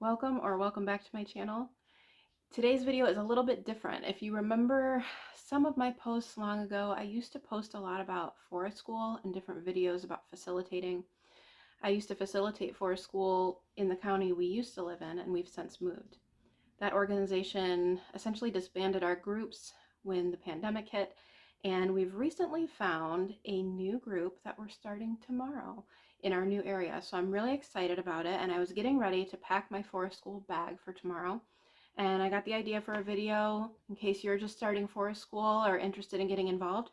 Welcome back to my channel. Today's video is a little bit different. If you remember some of my posts long ago, I used to post a lot about forest school and different videos about facilitating. I used to facilitate forest school in the county we used to live in, and we've since moved. That organization essentially disbanded our groups when the pandemic hit, and we've recently found a new group that we're starting tomorrow in our new area. So I'm really excited about it, and I was getting ready to pack my forest school bag for tomorrow. And I got the idea for a video in case you're just starting forest school or interested in getting involved,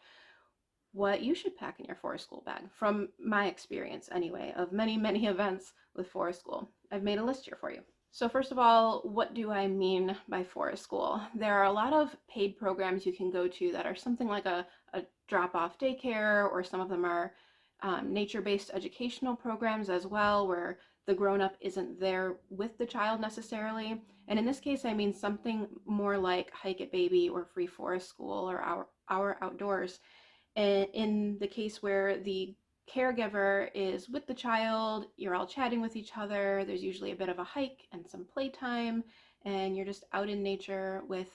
what you should pack in your forest school bag from my experience anyway of many events with forest school. I've made a list here for you. So first of all, what do I mean by forest school? There are a lot of paid programs you can go to that are something like a drop-off daycare, or some of them are nature-based educational programs as well, where the grown-up isn't there with the child necessarily. And in this case, I mean something more like Hike It Baby or Free Forest School or Our Outdoors. And in the case where the caregiver is with the child, you're all chatting with each other, there's usually a bit of a hike and some playtime, and you're just out in nature with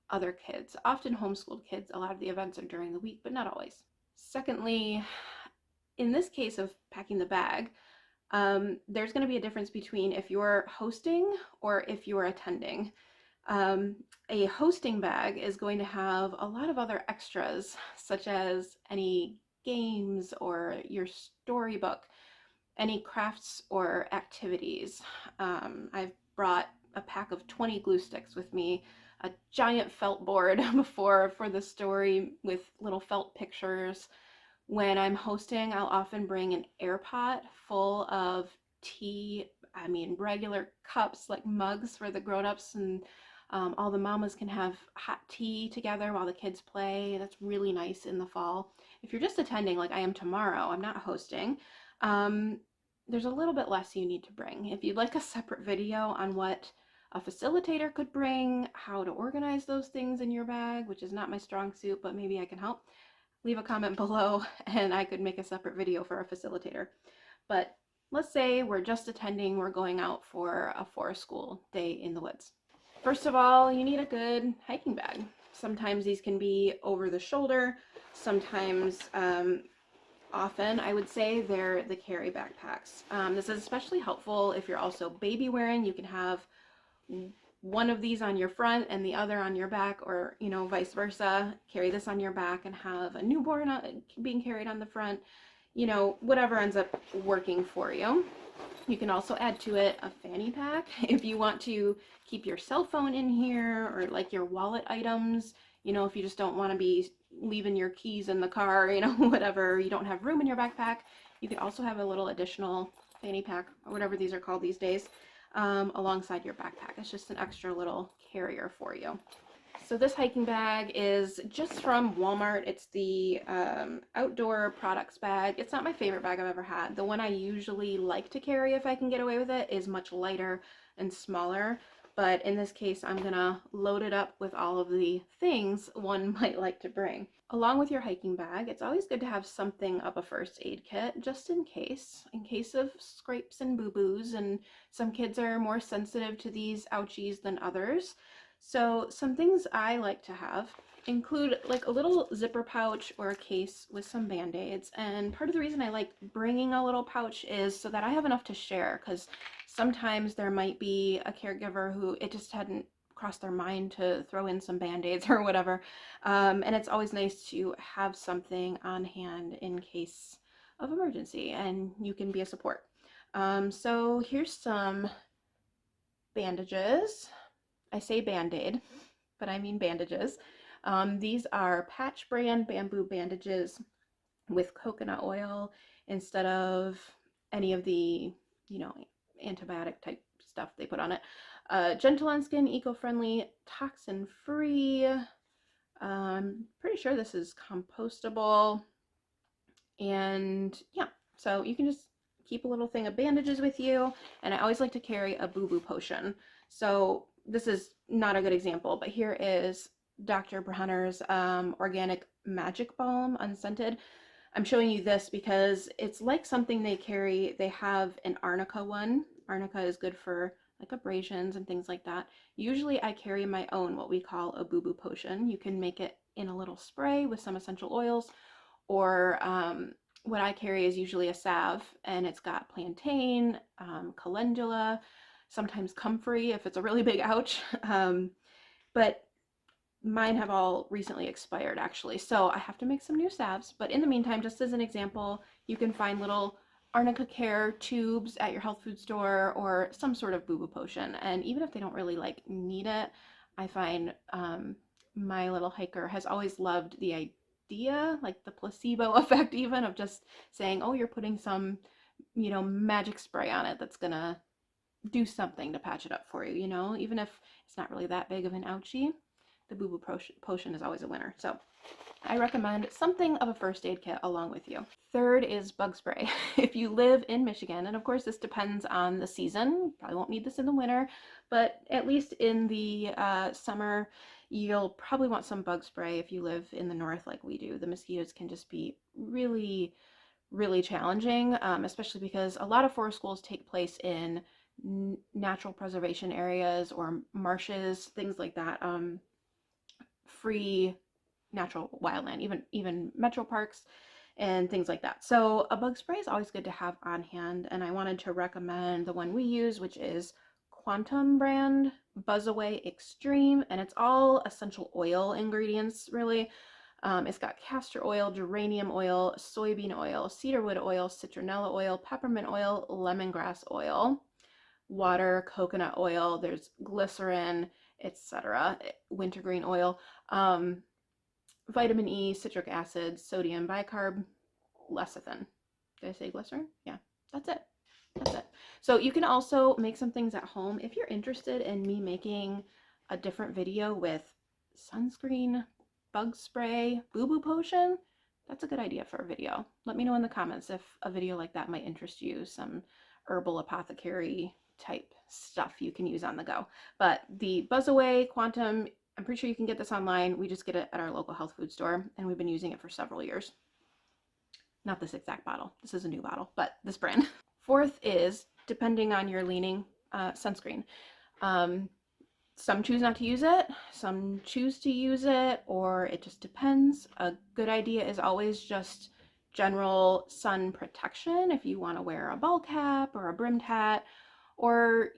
other kids, often homeschooled kids. A lot of the events are during the week, but not always. Secondly, in this case of packing the bag, there's going to be a difference between if you're hosting or if you're attending. Um, a hosting bag is going to have a lot of other extras, such as any games or your storybook, any crafts or activities. I've brought a pack of 20 glue sticks with me, a giant felt board before for the story with little felt pictures. When I'm hosting, I'll often bring an air pot full of tea. I mean, regular cups, like mugs for the grown-ups, and all the mamas can have hot tea together while the kids play. That's really nice in the fall. If you're just attending, like I am tomorrow, I'm not hosting, there's a little bit less you need to bring. If you'd like a separate video on what a facilitator could bring, how to organize those things in your bag, which is not my strong suit, but maybe I can help, leave a comment below and I could make a separate video for a facilitator. But let's say we're just attending, we're going out for a forest school day in the woods. First of all, you need a good hiking bag. Sometimes these can be over the shoulder, sometimes often I would say they're the carry backpacks. This is especially helpful if you're also baby wearing. You can have one of these on your front and the other on your back, or vice versa. Carry this on your back and have a newborn being carried on the front. Whatever ends up working for you. You can also add to it a fanny pack if you want to keep your cell phone in here, or like your wallet items. If you just don't want to be leaving your keys in the car, whatever, you don't have room in your backpack, you could also have a little additional fanny pack, or whatever these are called these days, alongside your backpack. It's just an extra little carrier for you. So this hiking bag is just from Walmart. It's the outdoor products bag. It's not my favorite bag I've ever had. The one I usually like to carry if I can get away with it is much lighter and smaller. But in this case, I'm gonna load it up with all of the things one might like to bring. Along with your hiking bag, it's always good to have something of a first aid kit, just in case of scrapes and boo-boos, and some kids are more sensitive to these ouchies than others. So some things I like to have include like a little zipper pouch or a case with some band-aids. And part of the reason I like bringing a little pouch is so that I have enough to share, because sometimes there might be a caregiver who it just hadn't crossed their mind to throw in some band-aids or whatever. And it's always nice to have something on hand in case of emergency, and you can be a support. So here's some bandages. I say Band-Aid, but I mean bandages. These are Patch brand bamboo bandages with coconut oil instead of any of the, antibiotic type stuff they put on it. Gentle on skin, eco-friendly, toxin-free. Pretty sure this is compostable. And yeah, so you can just keep a little thing of bandages with you. And I always like to carry a boo-boo potion. So this is not a good example, but here is Dr. Bronner's organic magic balm, unscented. I'm showing you this because it's like something they carry. They have an arnica one. Arnica is good for like abrasions and things like that. Usually I carry my own, what we call a boo-boo potion. You can make it in a little spray with some essential oils, or what I carry is usually a salve, and it's got plantain, calendula, sometimes comfrey if it's a really big ouch. But mine have all recently expired actually, so I have to make some new salves. But in the meantime, just as an example, you can find little arnica care tubes at your health food store, or some sort of boo-boo potion. And even if they don't really like need it, I find my little hiker has always loved the idea, like the placebo effect even, of just saying, oh, you're putting some, magic spray on it that's gonna do something to patch it up for you, even if it's not really that big of an ouchie. The boo boo potion is always a winner. So I recommend something of a first aid kit along with you. Third is bug spray. If you live in Michigan, and of course this depends on the season, probably won't need this in the winter, but at least in the summer, you'll probably want some bug spray if you live in the north like we do. The mosquitoes can just be really, really challenging, especially because a lot of forest schools take place in natural preservation areas or marshes, things like that. Free natural wildland, even metro parks and things like that. So a bug spray is always good to have on hand, and I wanted to recommend the one we use, which is Quantum brand Buzz Away Extreme, and it's all essential oil ingredients really. It's got castor oil, geranium oil, soybean oil, cedarwood oil, citronella oil, peppermint oil, lemongrass oil, water, coconut oil, there's glycerin, etc., wintergreen oil, vitamin E, citric acid, sodium bicarb, lecithin. Did I say glycerin? Yeah, that's it. That's it. So you can also make some things at home. If you're interested in me making a different video with sunscreen, bug spray, boo-boo potion, that's a good idea for a video. Let me know in the comments if a video like that might interest you, some herbal apothecary type stuff you can use on the go. But the Buzz Away Quantum, I'm pretty sure you can get this online. We just get it at our local health food store, and we've been using it for several years. Not this exact bottle. This is a new bottle, but this brand. Fourth is, depending on your leaning, sunscreen. Some choose not to use it, some choose to use it, or it just depends. A good idea is always just general sun protection. If you want to wear a ball cap or a brimmed hat, or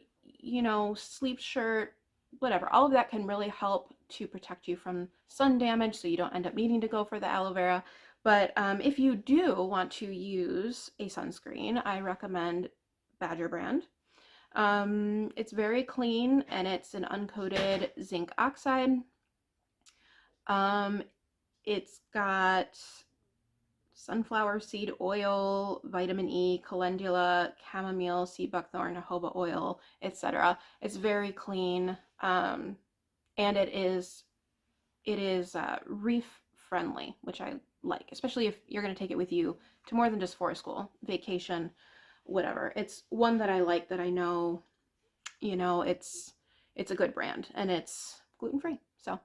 sleep shirt, whatever, all of that can really help to protect you from sun damage, so you don't end up needing to go for the aloe vera. But if you do want to use a sunscreen, I recommend Badger brand. It's very clean, and it's an uncoated zinc oxide. It's got sunflower seed oil, vitamin E, calendula, chamomile, sea buckthorn, jojoba oil, etc. It's very clean, and it is reef friendly, which I like, especially if you're going to take it with you to more than just forest school, vacation, whatever. It's one that I like, that I know, it's a good brand, and it's gluten-free. So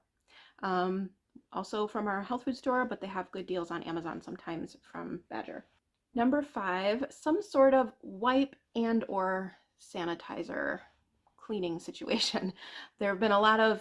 also from our health food store, but they have good deals on Amazon sometimes from Badger. Number 5, some sort of wipe and or sanitizer cleaning situation. There have been a lot of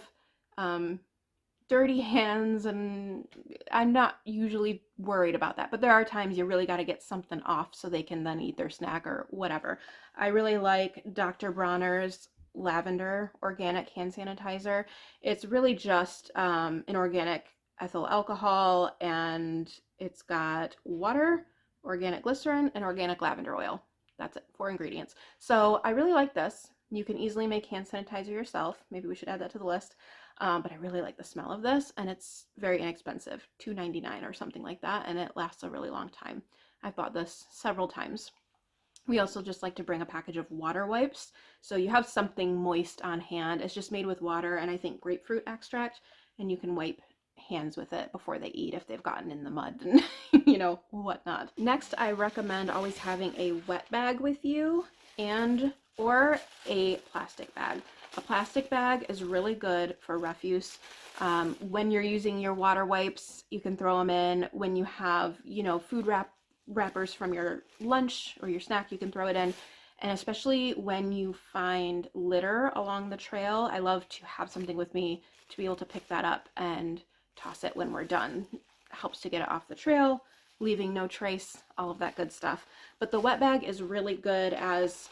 dirty hands, and I'm not usually worried about that, but there are times you really got to get something off so they can then eat their snack or whatever. I really like Dr. Bronner's lavender organic hand sanitizer. It's really just an organic ethyl alcohol, and it's got water, organic glycerin, and organic lavender oil. That's it, 4 ingredients. So I really like this. You can easily make hand sanitizer yourself. Maybe we should add that to the list. But I really like the smell of this, and it's very inexpensive, $2.99 or something like that, and it lasts a really long time. I've bought this several times. We also just like to bring a package of water wipes, so you have something moist on hand. It's just made with water and I think grapefruit extract, and you can wipe hands with it before they eat if they've gotten in the mud and whatnot. Next, I recommend always having a wet bag with you, or a plastic bag. A plastic bag is really good for refuse. When you're using your water wipes, you can throw them in. When you have, food wrappers from your lunch or your snack, you can throw it in. And especially when you find litter along the trail, I love to have something with me to be able to pick that up and toss it when we're done. It helps to get it off the trail, leaving no trace, all of that good stuff. But the wet bag is really good as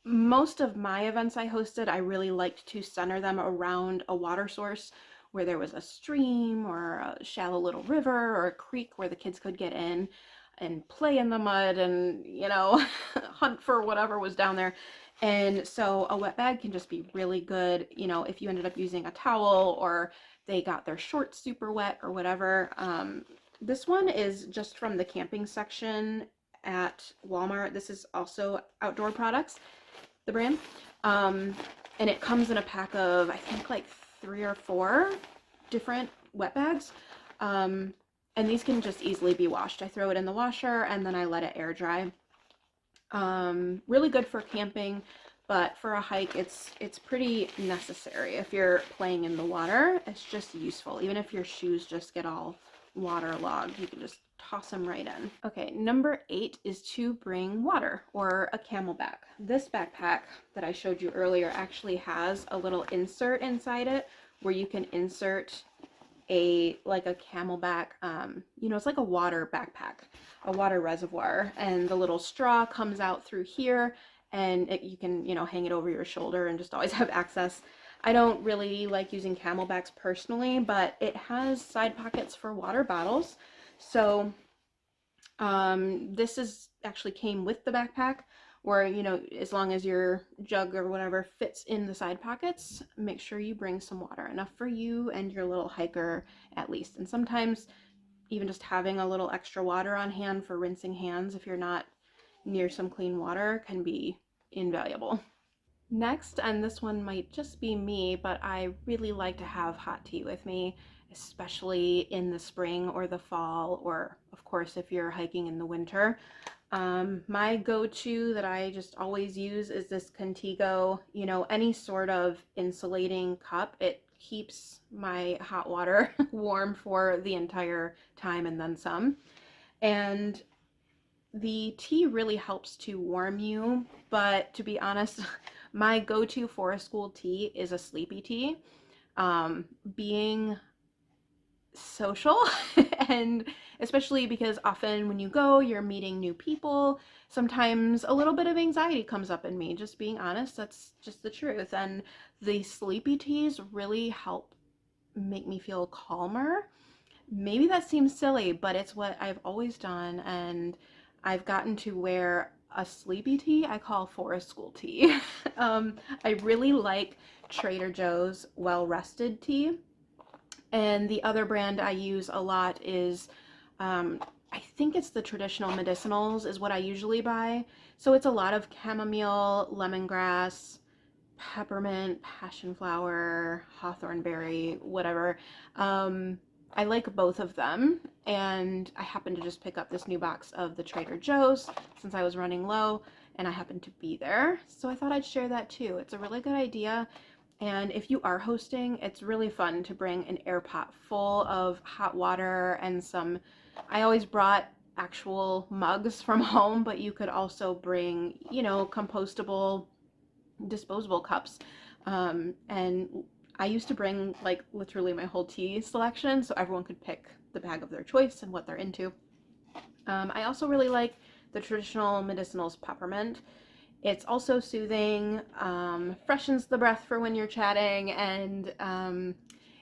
most of my events I hosted, I really liked to center them around a water source where there was a stream or a shallow little river or a creek where the kids could get in and play in the mud and, you know, hunt for whatever was down there. And so a wet bag can just be really good, you know, if you ended up using a towel or they got their shorts super wet or whatever. This one is just from the camping section at Walmart. This is also Outdoor Products, the brand. And it comes in a pack of, I think, like 3 or 4 different wet bags. And these can just easily be washed. I throw it in the washer and then I let it air dry. Really good for camping, but for a hike, it's pretty necessary. If you're playing in the water, it's just useful. Even if your shoes just get all waterlogged, you can just toss them right in. Okay, number 8 is to bring water or a CamelBak. This backpack that I showed you earlier actually has a little insert inside it where you can insert like a CamelBak, you know, it's like a water backpack, a water reservoir, and the little straw comes out through here, and you can, you know, hang it over your shoulder and just always have access. I don't really like using CamelBaks personally, but it has side pockets for water bottles. So this is actually came with the backpack, where, you know, as long as your jug or whatever fits in the side pockets, make sure you bring some water, enough for you and your little hiker at least. And sometimes even just having a little extra water on hand for rinsing hands if you're not near some clean water can be invaluable. Next, and this one might just be me, but I really like to have hot tea with me, especially in the spring or the fall, or of course if you're hiking in the winter. My go-to that I just always use is this Contigo, you know, any sort of insulating cup. It keeps my hot water warm for the entire time and then some. And the tea really helps to warm you, but to be honest, my go-to forest school tea is a sleepy tea. Being social and especially because often when you go, you're meeting new people. Sometimes a little bit of anxiety comes up in me, just being honest. That's just the truth. And the sleepy teas really help make me feel calmer. Maybe that seems silly, but it's what I've always done, and I've gotten to where a sleepy tea I call forest school tea. I really like Trader Joe's Well Rested tea. And the other brand I use a lot is, I think it's the Traditional Medicinals is what I usually buy. So it's a lot of chamomile, lemongrass, peppermint, passion flower, hawthorn berry, whatever. I like both of them, and I happened to just pick up this new box of the Trader Joe's since I was running low, and I happened to be there. So I thought I'd share that too. It's a really good idea. And if you are hosting, it's really fun to bring an air pot full of hot water and some, I always brought actual mugs from home, but you could also bring, you know, compostable, disposable cups. And I used to bring like literally my whole tea selection so everyone could pick the bag of their choice and what they're into. I also really like the Traditional Medicinals peppermint. It's also soothing, freshens the breath for when you're chatting, and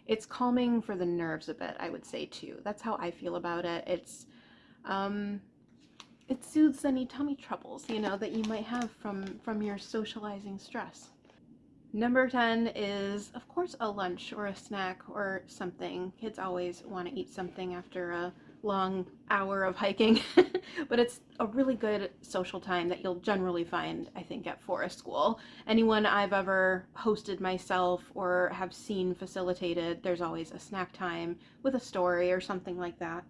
it's calming for the nerves a bit, I would say too. That's how I feel about it. It soothes any tummy troubles, you know, that you might have from your socializing stress. Number 10 is, of course, a lunch or a snack or something. Kids always want to eat something after a long hour of hiking, but it's a really good social time that you'll generally find, I think, at forest school. Anyone I've ever hosted myself or have seen facilitated, there's always a snack time with a story or something like that.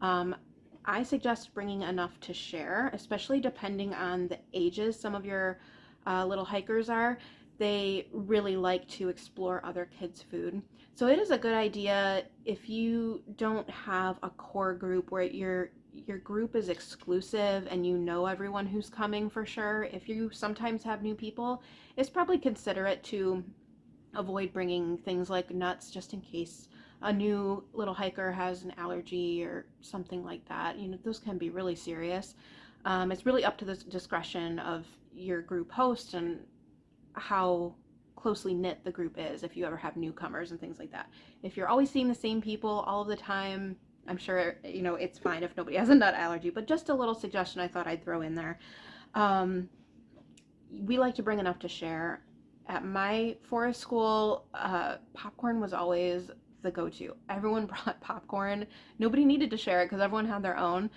I suggest bringing enough to share, especially depending on the ages some of your little hikers are. They really like to explore other kids' food. So it is a good idea if you don't have a core group where your group is exclusive and you know everyone who's coming for sure, if you sometimes have new people, it's probably considerate to avoid bringing things like nuts just in case a new little hiker has an allergy or something like that. You know, those can be really serious. It's really up to the discretion of your group host and how closely knit the group is if you ever have newcomers and things like that. If you're always seeing the same people all of the time, I'm sure, you know, it's fine if nobody has a nut allergy, but just a little suggestion I thought I'd throw in there. We like to bring enough to share. At my forest school, popcorn was always the go-to. Everyone brought popcorn. Nobody needed to share it because everyone had their own.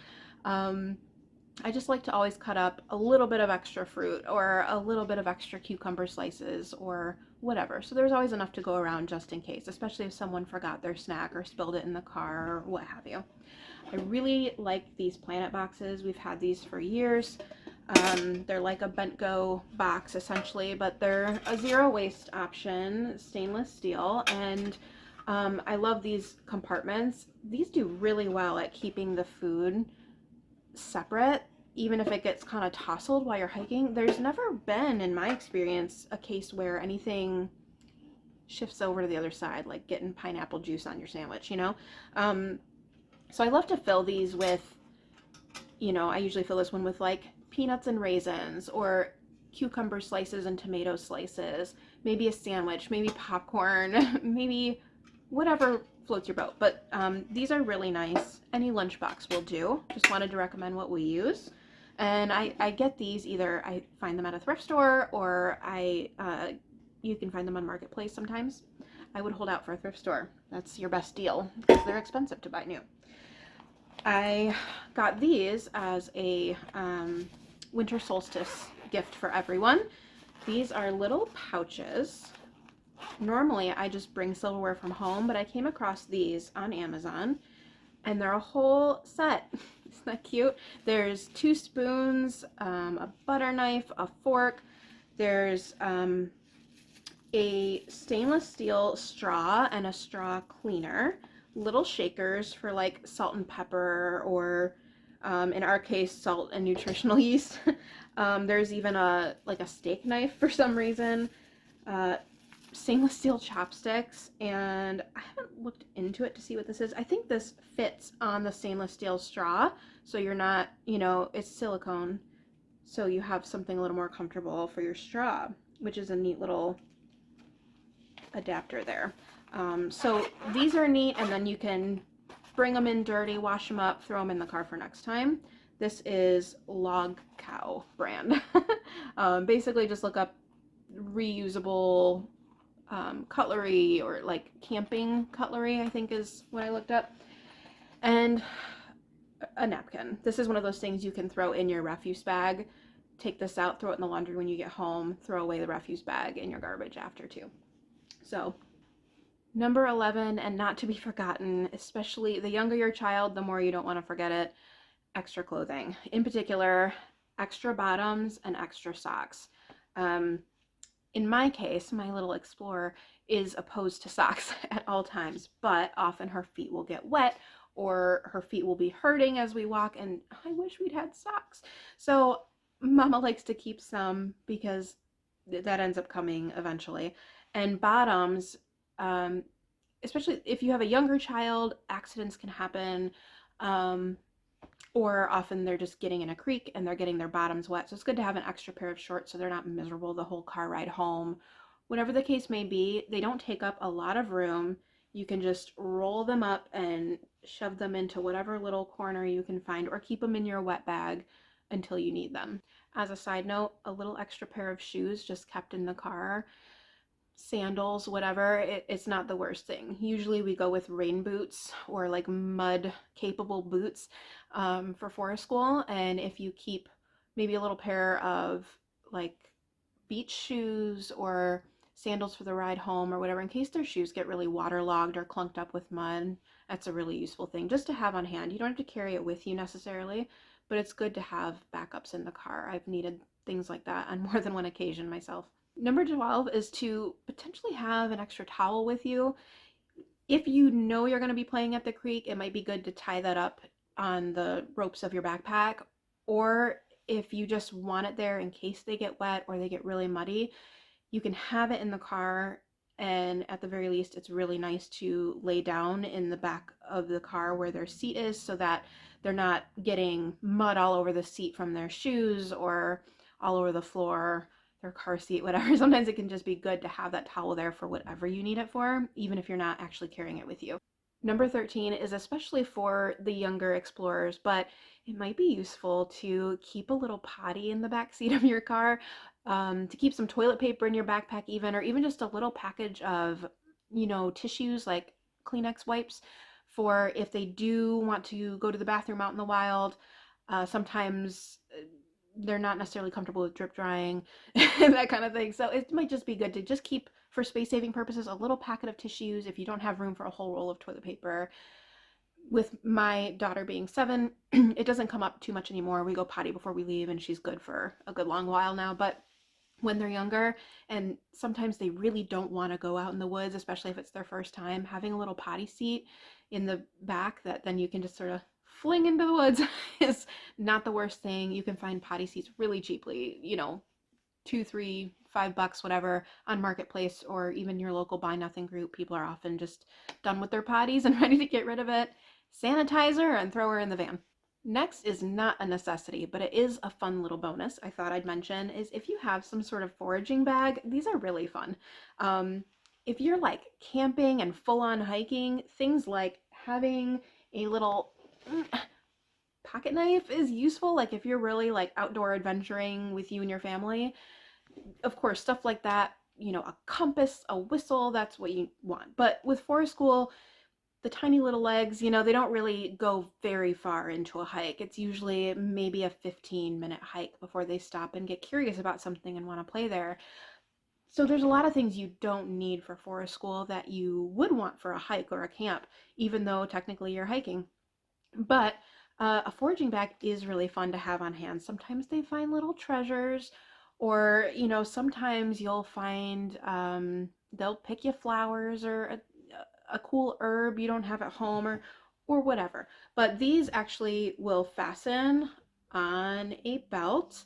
I just like to always cut up a little bit of extra fruit or a little bit of extra cucumber slices or whatever. So there's always enough to go around just in case, especially if someone forgot their snack or spilled it in the car or what have you. I really like these planet boxes. We've had these for years. They're like a bent-go box essentially, but they're a zero waste option, stainless steel, and I love these compartments. These do really well at keeping the food separate, even if it gets kind of tousled while you're hiking. There's never been, in my experience, a case where anything shifts over to the other side, like getting pineapple juice on your sandwich, you know? So I love to fill these with, you know, I usually fill this one with like peanuts and raisins or cucumber slices and tomato slices, maybe a sandwich, maybe popcorn, maybe whatever floats your boat. But these are really nice. Any lunchbox will do. Just wanted to recommend what we use. And I get these either I find them at a thrift store or you can find them on Marketplace sometimes. I would hold out for a thrift store. That's your best deal because they're expensive to buy new. I got these as a winter solstice gift for everyone. These are little pouches. Normally I just bring silverware from home, but I came across these on Amazon and they're a whole set. Isn't that cute? There's 2 spoons, a butter knife, a fork. There's a stainless steel straw and a straw cleaner, little shakers for like salt and pepper or in our case salt and nutritional yeast. There's even a steak knife for some reason, stainless steel chopsticks, and I haven't looked into it to see what this is. I think this fits on the stainless steel straw, so you're not, you know, it's silicone, so you have something a little more comfortable for your straw, which is a neat little adapter there. So these are neat, and then you can bring them in dirty, wash them up, throw them in the car for next time. This is Log Cow brand. Basically just look up reusable cutlery, or like camping cutlery, I think is what I looked up, and a napkin. This is one of those things you can throw in your refuse bag. Take this out, throw it in the laundry when you get home, throw away the refuse bag in your garbage after too. So number 11, and not to be forgotten, especially the younger your child, the more you don't want to forget it, extra clothing. In particular, extra bottoms and extra socks. In my case, my little explorer is opposed to socks at all times, but often her feet will get wet or her feet will be hurting as we walk, and I wish we'd had socks. So Mama likes to keep some because that ends up coming eventually. And bottoms, especially if you have a younger child, accidents can happen, or often they're just getting in a creek and they're getting their bottoms wet. So it's good to have an extra pair of shorts so they're not miserable the whole car ride home. Whatever the case may be, they don't take up a lot of room. You can just roll them up and shove them into whatever little corner you can find, or keep them in your wet bag until you need them. As a side note, a little extra pair of shoes just kept in the car, sandals, whatever, it's not the worst thing. Usually we go with rain boots or like mud capable boots for forest school, and if you keep maybe a little pair of like beach shoes or sandals for the ride home or whatever, in case their shoes get really waterlogged or clunked up with mud, that's a really useful thing just to have on hand. You don't have to carry it with you necessarily, but it's good to have backups in the car. I've needed things like that on more than one occasion myself. Number 12 is to potentially have an extra towel with you. If you know you're going to be playing at the creek, it might be good to tie that up on the ropes of your backpack, or if you just want it there in case they get wet or they get really muddy, you can have it in the car. And at the very least, it's really nice to lay down in the back of the car where their seat is so that they're not getting mud all over the seat from their shoes or all over the floor, their car seat, whatever. Sometimes it can just be good to have that towel there for whatever you need it for, even if you're not actually carrying it with you. Number 13 is especially for the younger explorers, but it might be useful to keep a little potty in the back seat of your car, to keep some toilet paper in your backpack even, or even just a little package of, tissues like Kleenex wipes for if they do want to go to the bathroom out in the wild. Sometimes they're not necessarily comfortable with drip drying and that kind of thing. So it might just be good to just keep, for space saving purposes, a little packet of tissues if you don't have room for a whole roll of toilet paper. With my daughter being 7, it doesn't come up too much anymore. We go potty before we leave and she's good for a good long while now. But when they're younger and sometimes they really don't want to go out in the woods, especially if it's their first time, having a little potty seat in the back that then you can just sort of fling into the woods is not the worst thing. You can find potty seats really cheaply, $2, $3, $5, whatever, on Marketplace or even your local Buy Nothing group. People are often just done with their potties and ready to get rid of it. Sanitize her and throw her in the van. Next is not a necessity, but it is a fun little bonus I thought I'd mention, is if you have some sort of foraging bag, these are really fun. If you're like camping and full-on hiking, things like having a little pocket knife is useful. Like if you're really like outdoor adventuring with you and your family, of course, stuff like that, a compass, a whistle, that's what you want. But with forest school, the tiny little legs, they don't really go very far into a hike. It's usually maybe a 15-minute hike before they stop and get curious about something and want to play there. So there's a lot of things you don't need for forest school that you would want for a hike or a camp, even though technically you're hiking. But a foraging bag is really fun to have on hand. Sometimes they find little treasures, or sometimes you'll find they'll pick you flowers or a cool herb you don't have at home, or whatever. But these actually will fasten on a belt.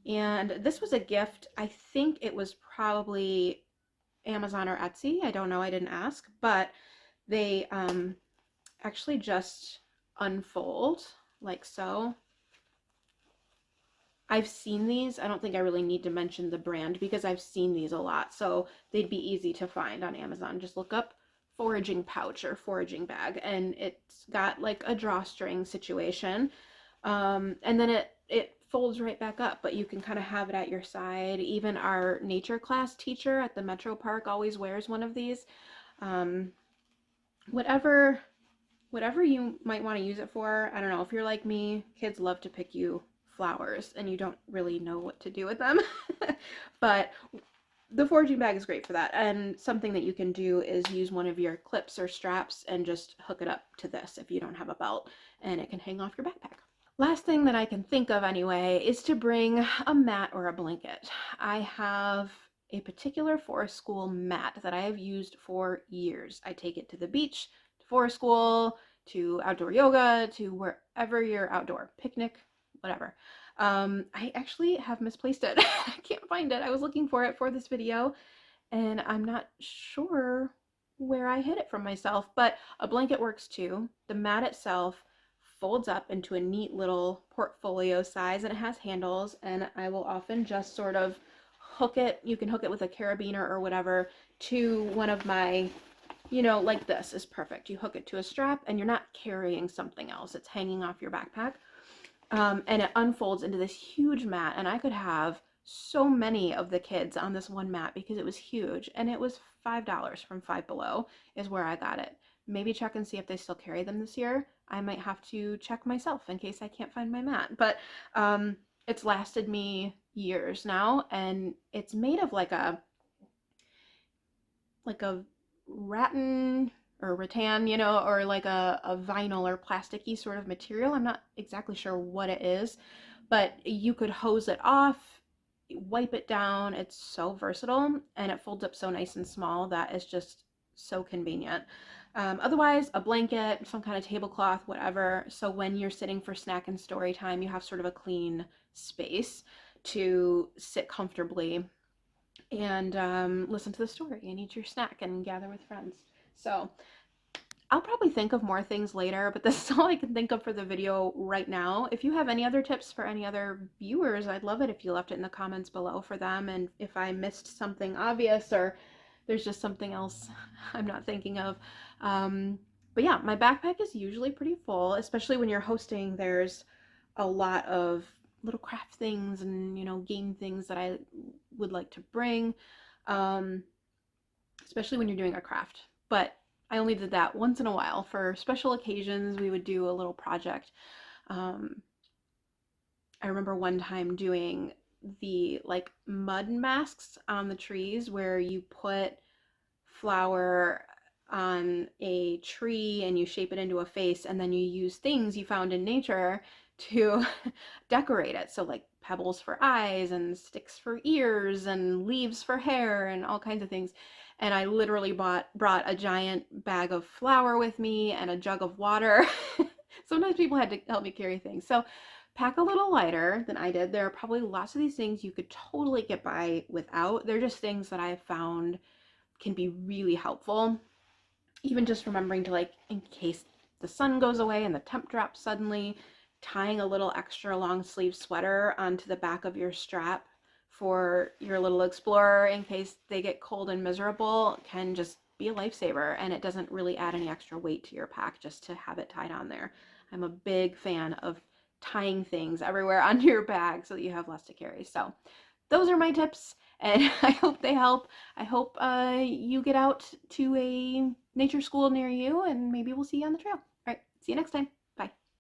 And this was a gift. I think it was probably Amazon or Etsy. I don't know. I didn't ask. But they actually just unfold like so. I've seen these. I don't think I really need to mention the brand because I've seen these a lot. So they'd be easy to find on Amazon. Just look up foraging pouch or foraging bag, and it's got like a drawstring situation. And then it folds right back up, but you can kind of have it at your side. Even our nature class teacher at the Metro Park always wears one of these. Whatever you might want to use it for. I don't know. If you're like me, kids love to pick you flowers and you don't really know what to do with them. But the foraging bag is great for that. And something that you can do is use one of your clips or straps and just hook it up to this if you don't have a belt, and it can hang off your backpack. Last thing that I can think of anyway is to bring a mat or a blanket. I have a particular forest school mat that I have used for years. I take it to the beach, to forest school, to outdoor yoga, to wherever you're outdoor, picnic, whatever. I actually have misplaced it. I can't find it. I was looking for it for this video and I'm not sure where I hid it from myself, but a blanket works too. The mat itself folds up into a neat little portfolio size, and it has handles, and I will often just sort of hook it. You can hook it with a carabiner or whatever to one of my, like this is perfect. You hook it to a strap and you're not carrying something else. It's hanging off your backpack. And it unfolds into this huge mat, and I could have so many of the kids on this one mat because it was huge, and it was $5 from Five Below is where I got it. Maybe check and see if they still carry them this year. I might have to check myself in case I can't find my mat, but it's lasted me years now, and it's made of like a rattan or rattan, or like a vinyl or plasticky sort of material. I'm not exactly sure what it is, but you could hose it off, wipe it down. It's so versatile, and it folds up so nice and small that it's just so convenient. Otherwise, a blanket, some kind of tablecloth, whatever. So when you're sitting for snack and story time, you have sort of a clean space to sit comfortably and listen to the story and eat your snack and gather with friends. So I'll probably think of more things later, but this is all I can think of for the video right now. If you have any other tips for any other viewers, I'd love it if you left it in the comments below for them. And if I missed something obvious or there's just something else I'm not thinking of. But yeah, my backpack is usually pretty full, especially when you're hosting. There's a lot of little craft things and, game things that I would like to bring, especially when you're doing a craft. But I only did that once in a while. For special occasions, we would do a little project. I remember one time doing the like mud masks on the trees where you put flour on a tree and you shape it into a face, and then you use things you found in nature to decorate it. So like pebbles for eyes and sticks for ears and leaves for hair and all kinds of things. And I literally brought a giant bag of flour with me and a jug of water. Sometimes people had to help me carry things. So pack a little lighter than I did. There are probably lots of these things you could totally get by without. They're just things that I've found can be really helpful. Even just remembering to, like, in case the sun goes away and the temp drops suddenly, tying a little extra long sleeve sweater onto the back of your strap for your little explorer in case they get cold and miserable can just be a lifesaver, and it doesn't really add any extra weight to your pack just to have it tied on there. I'm a big fan of tying things everywhere onto your bag so that you have less to carry. So those are my tips, and I hope they help. I hope you get out to a nature school near you, and maybe we'll see you on the trail. All right, see you next time.